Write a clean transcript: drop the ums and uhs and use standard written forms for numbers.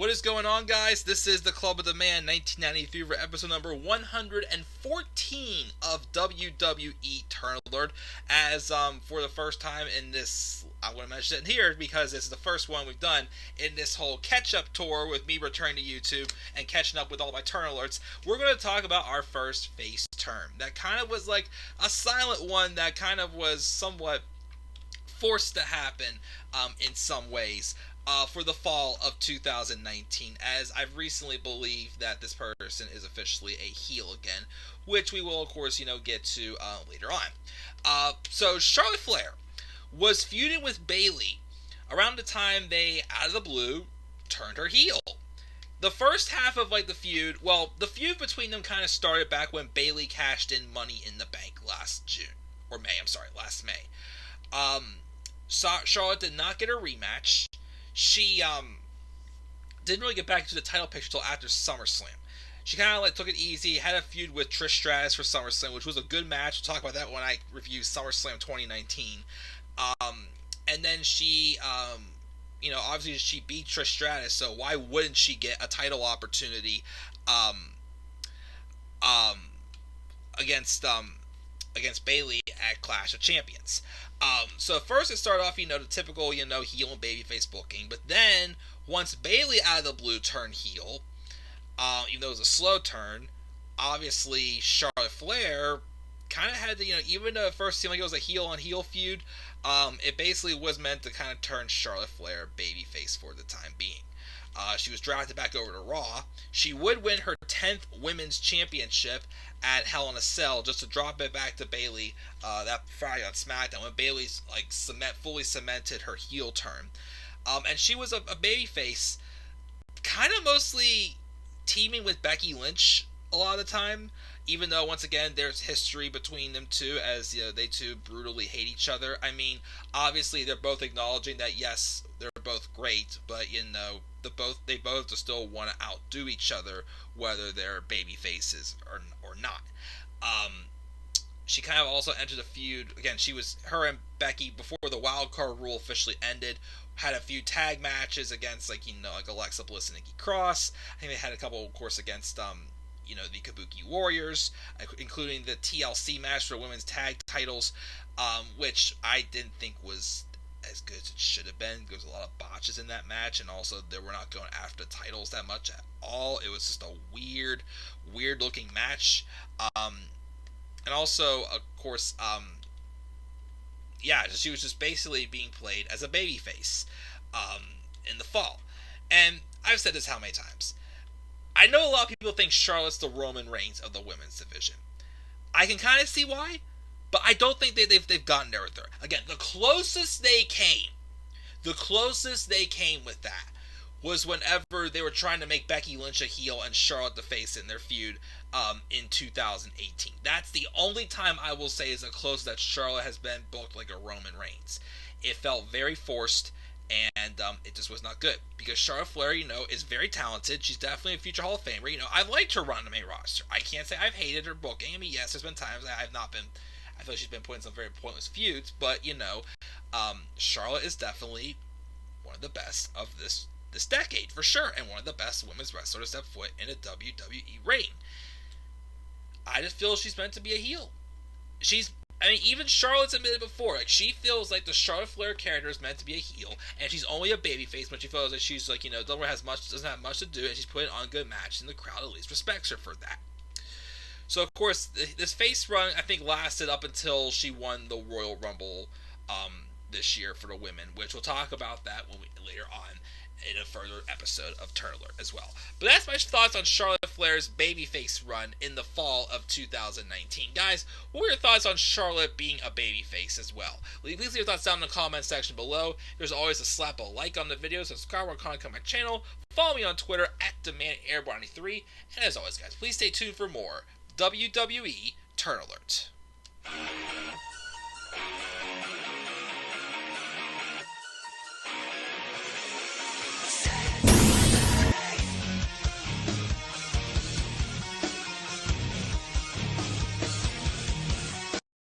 What is going on, guys? This is the Club of the Man 1993 for episode number 114 of WWE Turn Alert. As for the first time in this, I want to mention it here because this is the first one we've done in this whole catch-up tour with me returning to YouTube and catching up with all my turn alerts. We're going to talk about our first face turn. That kind of was like a silent one that kind of was somewhat forced to happen in some ways. For the fall of 2019, as I've recently believed that this person is officially a heel again, which we will, of course, get to later on. So Charlotte Flair was feuding with Bayley around the time they, out of the blue, turned her heel. The first half of the feud, the feud between them kind of started back when Bayley cashed in Money in the Bank last May. Charlotte did not get a rematch. She didn't really get back into the title picture until after SummerSlam. She kind of took it easy, had a feud with Trish Stratus for SummerSlam, which was a good match. We'll talk about that when I review SummerSlam 2019. And then she, obviously she beat Trish Stratus, so why wouldn't she get a title opportunity against Bayley at Clash of Champions? So first it started off, the typical, heel and babyface booking. But then, once Bayley out of the blue turned heel, even though it was a slow turn, obviously Charlotte Flair kind of had to, even though it first seemed like it was a heel-on-heel feud, it basically was meant to kind of turn Charlotte Flair babyface for the time being. She was drafted back over to Raw. She would win her 10th Women's Championship at Hell in a Cell, just to drop it back to Bayley that Friday on SmackDown when Bayley's fully cemented her heel turn. And she was a babyface, kind of mostly teaming with Becky Lynch a lot of the time. Even though, once again, there's history between them two, as they two brutally hate each other. I mean, obviously they're both acknowledging that yes, they're both great, but they both just still want to outdo each other, whether they're baby faces or not. She kind of also entered a feud. Again, her and Becky, before the wild card rule officially ended, had a few tag matches against Alexa Bliss and Nikki Cross. I think they had a couple, of course, against the Kabuki Warriors, including the TLC match for women's tag titles, which I didn't think was as good as it should have been. There was a lot of botches in that match, and also they were not going after the titles that much at all. It was just a weird looking match. And also, of course, she was just basically being played as a babyface in the fall. And I've said this how many times. I know a lot of people think Charlotte's the Roman Reigns of the women's division. I can kind of see why, but I don't think they've gotten there with her. Again, the closest they came with that was whenever they were trying to make Becky Lynch a heel and Charlotte the face in their feud in 2018. That's the only time I will say is the closest that Charlotte has been booked like a Roman Reigns. It felt very forced, and it just was not good. Because Charlotte Flair, is very talented. She's definitely a future Hall of Famer. I've liked her run on the main roster. I can't say I've hated her booking. I mean, yes, there's been times I feel like she's been put in some very pointless feuds. But, Charlotte is definitely one of the best of this decade, for sure. And one of the best women's wrestlers to step foot in a WWE ring. I just feel she's meant to be a heel. Even Charlotte's admitted before, she feels like the Charlotte Flair character is meant to be a heel, and she's only a babyface, but she feels like she's doesn't have much to do, and she's putting on good matches, and the crowd at least respects her for that. So, of course, this face run, I think, lasted up until she won the Royal Rumble this year for the women, which we'll talk about that later on in a further episode of Turn Alert as well. But that's my thoughts on Charlotte Flair's babyface run in the fall of 2019. Guys, what were your thoughts on Charlotte being a babyface as well? Please leave your thoughts down in the comment section below. There's always a slap a like on the video, subscribe or comment on my channel, follow me on Twitter at DemandAirborne93, and as always, guys, please stay tuned for more WWE Turn Alert.